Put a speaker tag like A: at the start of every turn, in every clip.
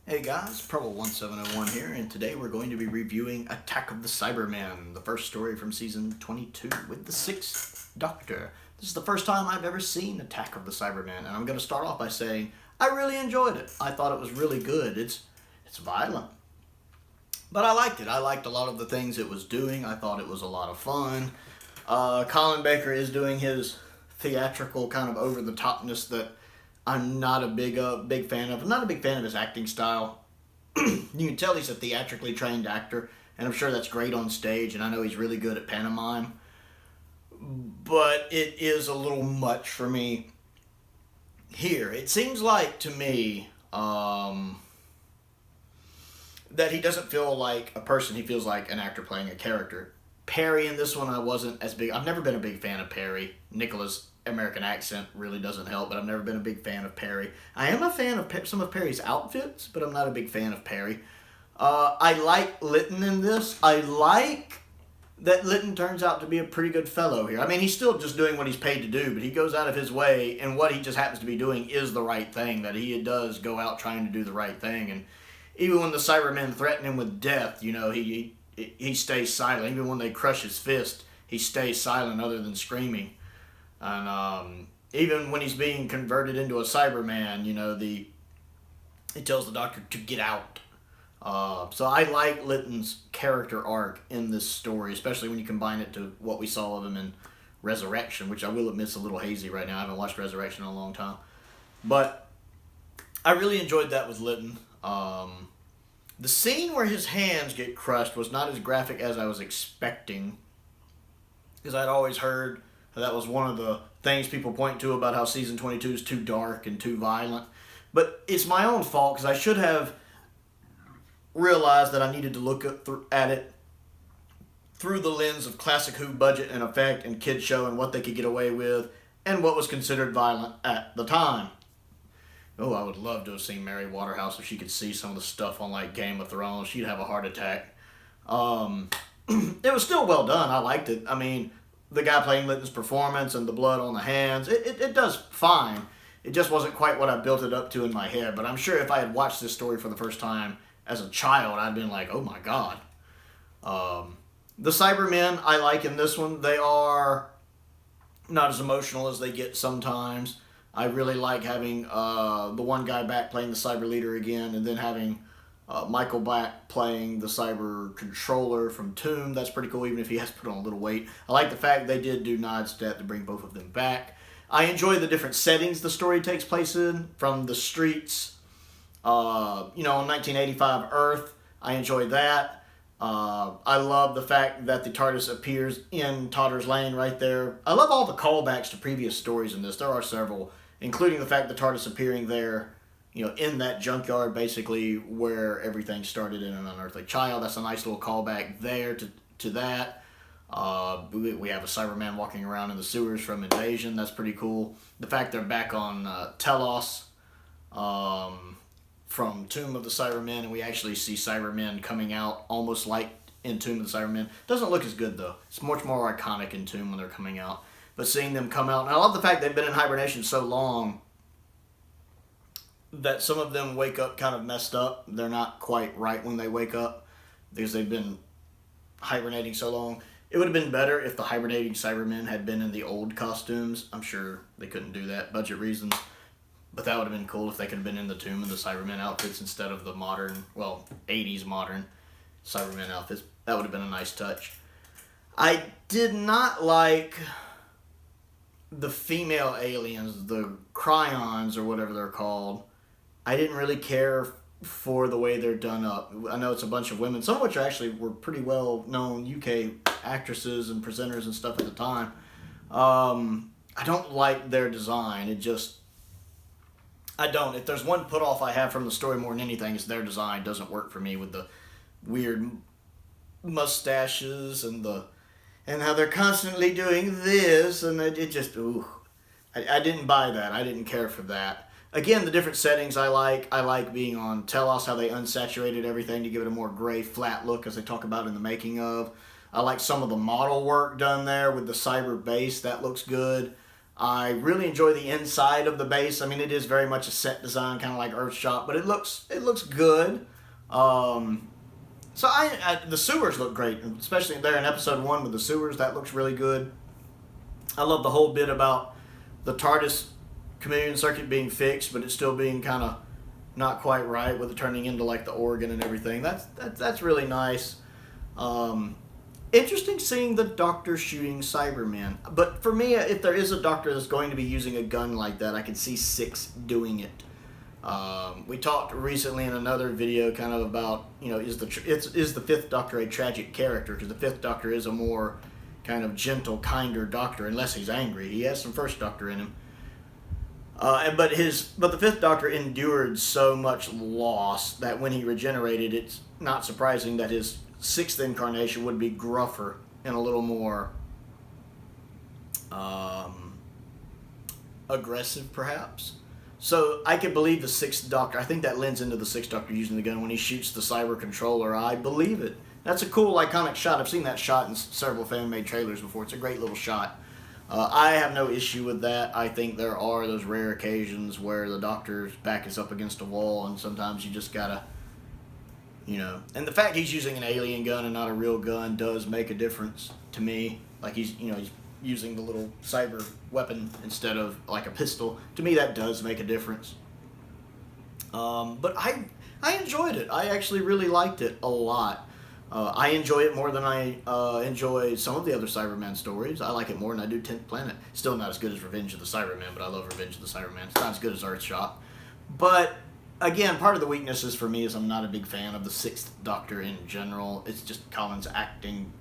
A: Hey guys, Prowl 1701 here, and today we're going to be reviewing Attack of the Cybermen, the first story from Season 22 with the 6th Doctor. This is the first time I've ever seen Attack of the Cybermen, and I'm going to start off by saying I really enjoyed it. I thought it was really good. It's violent, but I liked it. I liked a lot of the things it was doing. I thought it was a lot of fun. Colin Baker is doing his theatrical kind of over-the-topness that I'm not a big fan of. I'm not a big fan of his acting style. You can tell he's a theatrically trained actor, and I'm sure that's great on stage, and I know he's really good at pantomime. But it is a little much for me here. It seems like, to me, that he doesn't feel like a person. He feels like an actor playing a character. Perry in this one, I wasn't as big. I've never been a big fan of Perry. Nicholas' American accent really doesn't help, but I've never been a big fan of Perry. I am a fan of some of Perry's outfits, but I'm not a big fan of Perry. I like Lytton in this. I like that Lytton turns out to be a pretty good fellow here. I mean, he's still just doing what he's paid to do, but he goes out of his way, and what he just happens to be doing is the right thing, that he does go out trying to do the right thing. And even when the Cybermen threaten him with death, you know, he stays silent. Even when they crush his fist, he stays silent other than screaming. And even when he's being converted into a Cyberman, you know, he tells the Doctor to get out. So I like Lytton's character arc in this story, especially when you combine it to what we saw of him in Resurrection, which I will admit is a little hazy right now. I haven't watched Resurrection in a long time. But I really enjoyed that with Lytton. The scene where his hands get crushed was not as graphic as I was expecting, because I'd always heard that was one of the things people point to about how Season 22 is too dark and too violent. But it's my own fault, because I should have realized that I needed to look at it through the lens of classic Who budget and effect and kid show and what they could get away with and what was considered violent at the time. Oh, I would love to have seen Mary Waterhouse if she could see some of the stuff on like Game of Thrones. She'd have a heart attack. It was still well done. I liked it. I mean, the guy playing Lytton's performance and the blood on the hands, it does fine. It just wasn't quite what I built it up to in my head. But I'm sure if I had watched this story for the first time as a child, I'd been like, oh my God. The Cybermen I like in this one. They are not as emotional as they get sometimes. I really like having the one guy back playing the cyber leader again, and then having Michael back playing the cyber controller from Tomb. That's pretty cool, even if he has to put on a little weight. I like the fact they did do Nod's death to bring both of them back. I enjoy the different settings the story takes place in, from the streets, on 1985 Earth. I enjoy that. I love the fact that the TARDIS appears in Totter's Lane right there. I love all the callbacks to previous stories in this. There are several, including the fact the TARDIS appearing there, in that junkyard, basically where everything started in An Unearthly Child. That's a nice little callback there to that. We have a Cyberman walking around in the sewers from Invasion. That's pretty cool. The fact they're back on Telos from Tomb of the Cybermen, and we actually see Cybermen coming out almost like in Tomb of the Cybermen. Doesn't look as good, though. It's much more iconic in Tomb when they're coming out. But seeing them come out, and I love the fact they've been in hibernation so long that some of them wake up kind of messed up. They're not quite right when they wake up because they've been hibernating so long. It would have been better if the hibernating Cybermen had been in the old costumes. I'm sure they couldn't do that, budget reasons. But that would have been cool if they could have been in the Tomb and the Cybermen outfits instead of the modern, 80s modern Cybermen outfits. That would have been a nice touch. I did not like the female aliens, the Cryons or whatever they're called. I didn't really care for the way they're done up. I know it's a bunch of women, some of which actually were pretty well-known UK actresses and presenters and stuff at the time. I don't like their design. I don't. If there's one put-off I have from the story more than anything, it's their design doesn't work for me, with the weird mustaches and how they're constantly doing this, and it just, ooh. I didn't buy that. I didn't care for that. Again, the different settings I like. I like being on Telos, how they unsaturated everything to give it a more gray, flat look, as they talk about in the making of. I like some of the model work done there with the cyber base. That looks good. I really enjoy the inside of the base. I mean, it is very much a set design, kind of like Earthshot, but it looks good. So the sewers look great, especially there in episode 1 with the sewers. That looks really good. I love the whole bit about the TARDIS chameleon circuit being fixed, but it's still being kind of not quite right with it turning into like the organ and everything. That's really nice. Interesting seeing the Doctor shooting Cybermen. But for me, if there is a Doctor that's going to be using a gun like that, I can see Six doing it. We talked recently in another video kind of about, is the 5th Doctor a tragic character? Because the 5th Doctor is a more kind of gentle, kinder Doctor, unless he's angry. He has some First Doctor in him. But the 5th Doctor endured so much loss that when he regenerated, it's not surprising that his 6th incarnation would be gruffer and a little more aggressive, perhaps. So I could believe the 6th Doctor. I think that lends into the 6th Doctor using the gun when he shoots the cyber controller. I believe it. That's a cool, iconic shot. I've seen that shot in several fan-made trailers before. It's a great little shot. I have no issue with that. I think there are those rare occasions where the Doctor's back is up against a wall, and sometimes you just gotta, And the fact he's using an alien gun and not a real gun does make a difference to me. Like he's using the little cyber weapon instead of like a pistol. To me, that does make a difference. But I enjoyed it. I actually really liked it a lot. I enjoy it more than I enjoy some of the other Cyberman stories. I like it more than I do 10th Planet. Still not as good as Revenge of the Cybermen, but I love Revenge of the Cybermen. It's not as good as Earthshot. But again, part of the weaknesses for me is I'm not a big fan of the 6th Doctor in general. It's just Colin's acting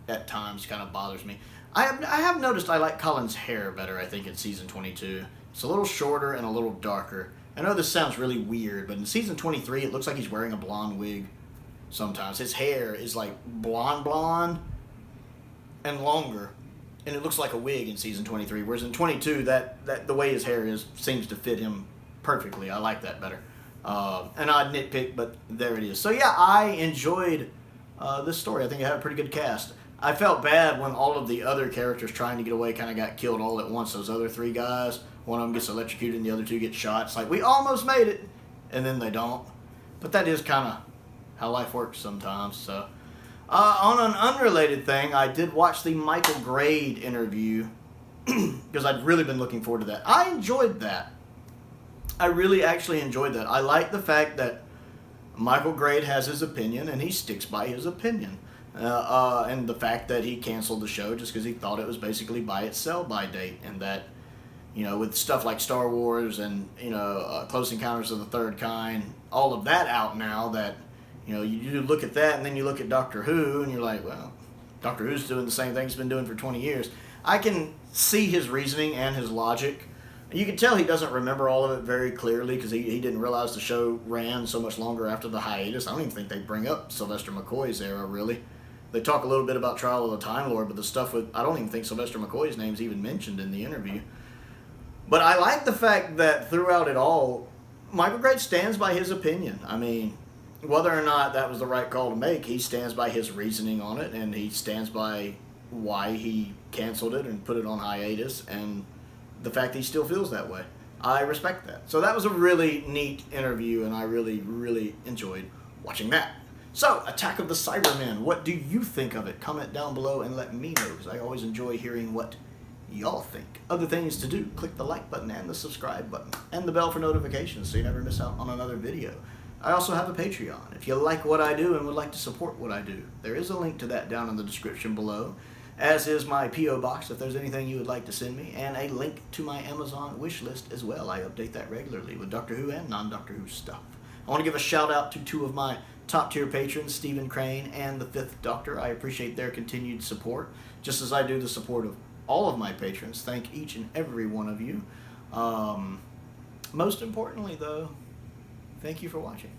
A: at times kind of bothers me. I have noticed I like Colin's hair better, I think, in Season 22. It's a little shorter and a little darker. I know this sounds really weird, but in Season 23, it looks like he's wearing a blonde wig sometimes. His hair is like blonde and longer, and it looks like a wig in Season 23, whereas in 22, that the way his hair is seems to fit him perfectly. I like that better. An odd nitpick, but there it is. So yeah, I enjoyed this story. I think it had a pretty good cast. I felt bad when all of the other characters trying to get away kind of got killed all at once. Those other 3 guys, one of them gets electrocuted and the other 2 get shot. It's like, we almost made it, and then they don't. But that is kind of how life works sometimes. So, on an unrelated thing, I did watch the Michael Grade interview because I'd really been looking forward to that. I enjoyed that. I really actually enjoyed that. I like the fact that Michael Grade has his opinion and he sticks by his opinion. And the fact that he canceled the show just because he thought it was basically by its sell-by date, and that, with stuff like Star Wars and, Close Encounters of the Third Kind, all of that out now, that, you look at that and then you look at Doctor Who and you're like, well, Doctor Who's doing the same thing he's been doing for 20 years. I can see his reasoning and his logic. You can tell he doesn't remember all of it very clearly because he didn't realize the show ran so much longer after the hiatus. I don't even think they bring up Sylvester McCoy's era, really. They talk a little bit about Trial of the Time Lord, but the stuff with, I don't even think Sylvester McCoy's name's even mentioned in the interview. But I like the fact that throughout it all, Michael Grade stands by his opinion. I mean, whether or not that was the right call to make, he stands by his reasoning on it, and he stands by why he canceled it and put it on hiatus, and the fact that he still feels that way. I respect that. So that was a really neat interview, and I really, really enjoyed watching that. So, Attack of the Cybermen, what do you think of it? Comment down below and let me know, because I always enjoy hearing what y'all think. Other things to do, click the like button and the subscribe button, and the bell for notifications so you never miss out on another video. I also have a Patreon. If you like what I do and would like to support what I do, there is a link to that down in the description below, as is my P.O. Box if there's anything you would like to send me, and a link to my Amazon wish list as well. I update that regularly with Doctor Who and non-Doctor Who stuff. I want to give a shout out to 2 of my top tier patrons, Stephen Crane and the 5th Doctor. I appreciate their continued support, just as I do the support of all of my patrons. Thank each and every one of you. Most importantly, though, thank you for watching.